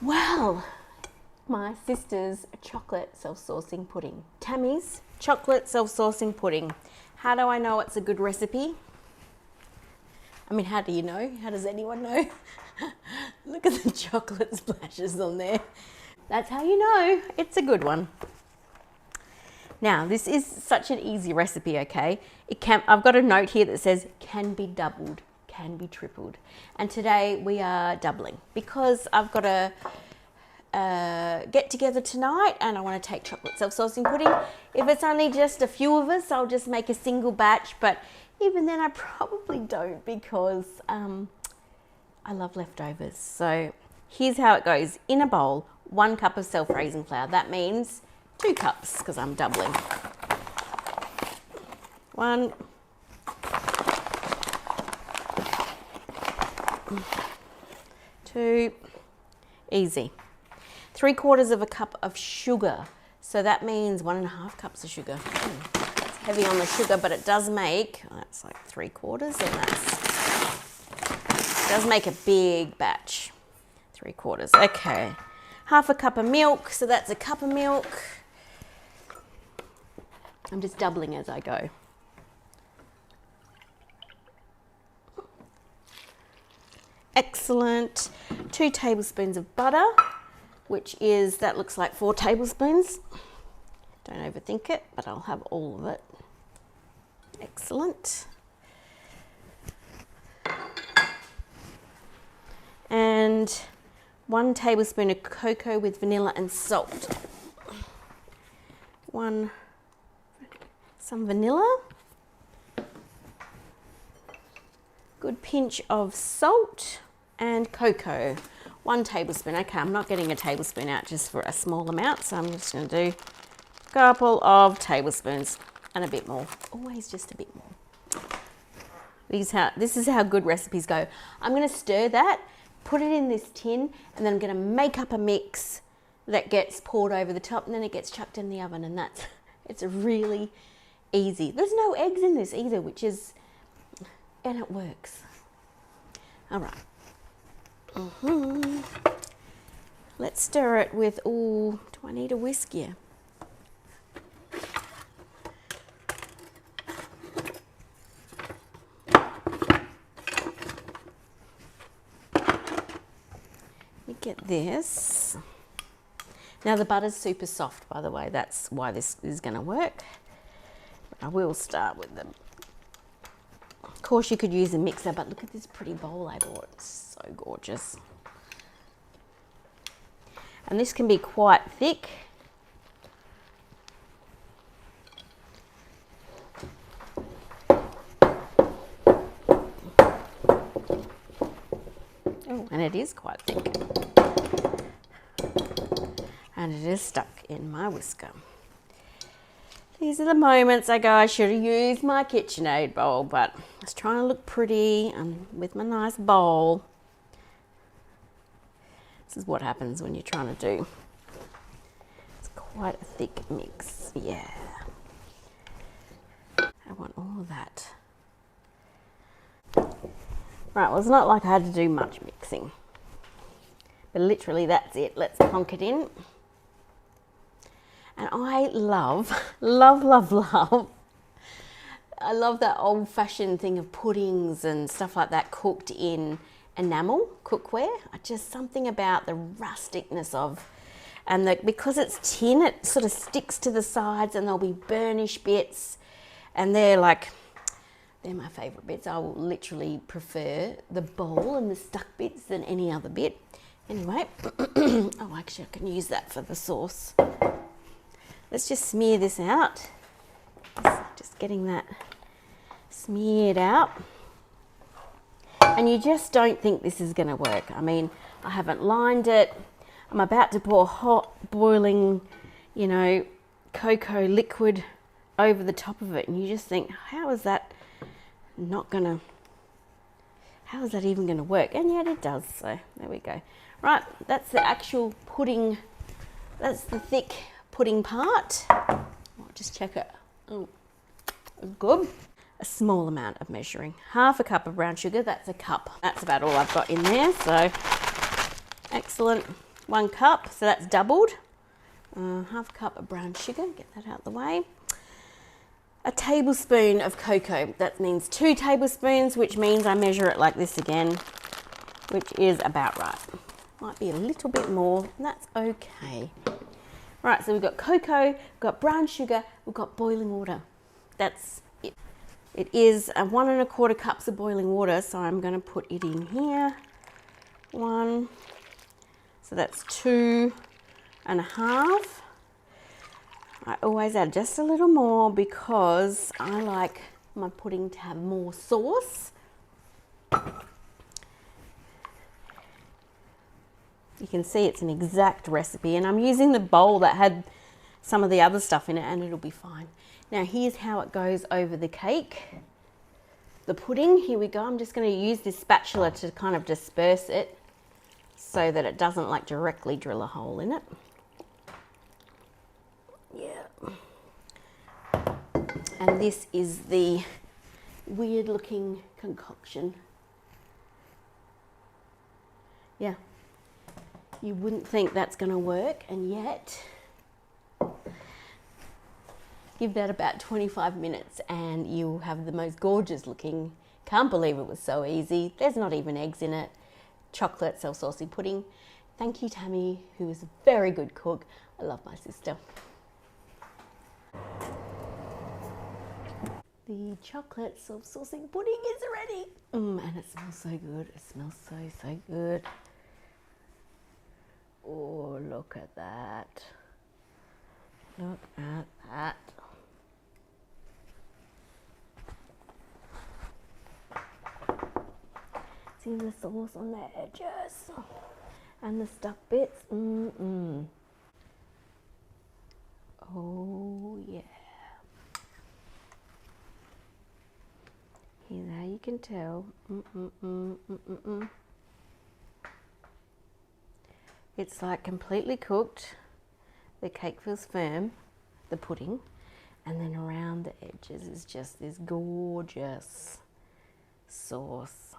Well, my sister's chocolate self-saucing pudding. Tammy's chocolate self-saucing pudding. How do I know it's a good recipe? I mean, how do you know? How does anyone know? Look at the chocolate splashes on there. That's how you know it's a good one. Now, this is such an easy recipe, okay? I've got a note here that says can be doubled, can be tripled. And today we are doubling because I've got a get together tonight and I want to take chocolate self-saucing pudding. If it's only just a few of us, I'll just make a single batch, but even then I probably don't because I love leftovers. So here's how it goes. In a bowl, 1 cup of self-raising flour. That means 2 cups because I'm doubling. 1, 2, easy. 3/4 of a cup of sugar. So that means 1.5 cups of sugar. It's heavy on the sugar, but it does make, that's like 3/4, and does make a big batch. 3/4, okay. 1/2 cup of milk, so that's a cup of milk. I'm just doubling as I go. Excellent. 2 tablespoons of butter, which is, that looks like 4 tablespoons. Don't overthink it, but I'll have all of it. Excellent. And 1 tablespoon of cocoa with vanilla and salt. Some vanilla. Good pinch of salt and cocoa. 1 tablespoon. Okay, I'm not getting a tablespoon out just for a small amount, so I'm just going to do a couple of tablespoons and a bit more. Always just a bit more. This is how good recipes go. I'm going to stir that, put it in this tin, and then I'm going to make up a mix that gets poured over the top, and then it gets chucked in the oven, and it's really easy. There's no eggs in this either, and it works. All right. Let's stir it with, do I need a whisk? Yeah. Let me get this. Now the butter's super soft, by the way. That's why this is going to work. But I will start with them. Of course, you could use a mixer, but look at this pretty bowl I bought. It's so gorgeous. And this can be quite thick. Oh, and it is quite thick. And it is stuck in my whisker. These are the moments I go, I should have used my KitchenAid bowl, but I was trying to look pretty and with my nice bowl. This is what happens when you're trying to do. It's quite a thick mix, yeah. I want all of that. Right, well, it's not like I had to do much mixing, but literally that's it. Let's plonk it in. And I love, love, love, love. I love that old-fashioned thing of puddings and stuff like that cooked in enamel cookware. Just something about the rusticness of, and because it's tin, it sort of sticks to the sides, and there'll be burnish bits, and they're my favourite bits. I will literally prefer the bowl and the stuck bits than any other bit. Anyway, oh, actually I can use that for the sauce. Let's just smear this out. Just getting that smeared out. And you just don't think this is going to work. I mean, I haven't lined it. I'm about to pour hot, boiling, cocoa liquid over the top of it. And you just think, how is that even going to work? And yet it does. So there we go. Right, that's the actual pudding. That's the thick pudding part. I'll just check it. Oh, good. A small amount of measuring. 1/2 cup of brown sugar, that's a cup. That's about all I've got in there, so excellent. 1 cup, so that's doubled. Half cup of brown sugar, get that out of the way. A tablespoon of cocoa, that means 2 tablespoons, which means I measure it like this again, which is about right. Might be a little bit more, and that's okay. Right, so we've got cocoa, we've got brown sugar, we've got boiling water. That's it. It is 1 1/4 cups of boiling water, so I'm going to put it in here. 1, so that's 2 1/2. I always add just a little more because I like my pudding to have more sauce. You can see it's an exact recipe, and I'm using the bowl that had some of the other stuff in it, and it'll be fine. Now here's how it goes over the cake. The pudding, here we go. I'm just going to use this spatula to kind of disperse it so that it doesn't like directly drill a hole in it. Yeah. And this is the weird looking concoction. Yeah. You wouldn't think that's going to work, and yet give that about 25 minutes and you'll have the most gorgeous looking, can't believe it was so easy. There's not even eggs in it. Chocolate celcius pudding. Thank you, Tammy, who is a very good cook. I love my sister. The chocolate celcius pudding is ready. And it smells so good. It smells so, so good. Oh, look at that. Look at that. See the sauce on the edges and the stuck bits. Oh yeah. Here's how you can tell. It's like completely cooked. The cake feels firm, the pudding, and then around the edges is just this gorgeous sauce.